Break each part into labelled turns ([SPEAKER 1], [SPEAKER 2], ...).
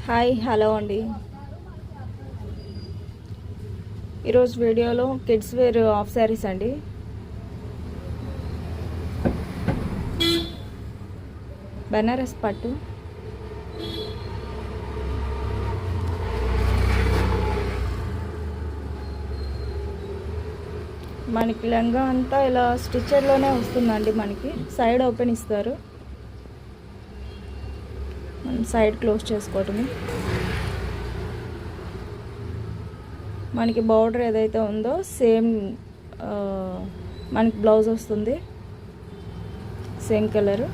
[SPEAKER 1] Hi hello అండి. ఈరోజు వీడియోలో కిడ్స్ వేర్ ఆఫ్ శారీస్ అండి. బెనారస్ పట్టు, మనకి లంగా అంతా ఇలా స్టిచ్చర్లోనే వస్తుందండి. మనకి సైడ్ ఓపెన్ ఇస్తారు, మనం సైడ్ క్లోజ్ చేసుకోవటమే. మనకి బార్డర్ ఏదైతే ఉందో సేమ్ మనకి బ్లౌజ్ వస్తుంది, సేమ్ కలర్.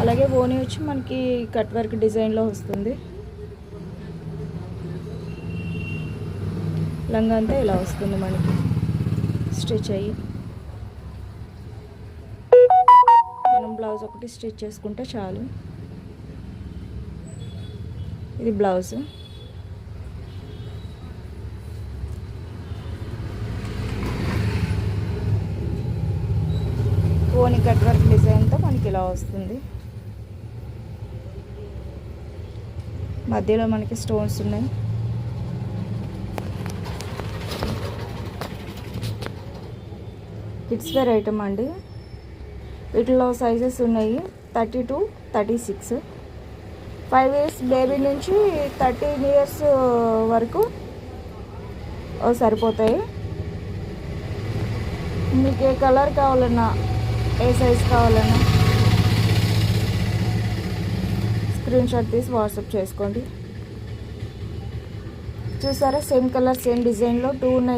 [SPEAKER 1] అలాగే ఓని వచ్చి మనకి కట్ వర్క్ డిజైన్లో వస్తుంది. లంగా అంతా ఇలా వస్తుంది మనకి స్టిచ్ అయ్యి. మనం బ్లౌజ్ ఒకటి స్టిచ్ చేసుకుంటే చాలు. ఇది బ్లౌజ్. ఓని కట్ వర్క్ డిజైన్తో మనకి ఇలా వస్తుంది. మధ్యలో మనకి స్టోన్స్ ఉన్నాయి. కిడ్స్ వేర్ ఐటమ్ అండి. వీటిలో సైజెస్ ఉన్నాయి 30 to 36. 5 years బేబీ నుంచి 13 years వరకు సరిపోతాయి. మీకు ఏ కలర్ కావాలన్నా, ఏ సైజ్ కావాలన్నా స్క్రీన్ షాట్ తీసి వాట్సాప్ చేసుకోండి. చూసారా, సేమ్ కలర్ సేమ్ డిజైన్లో 2 ఉన్నాయి.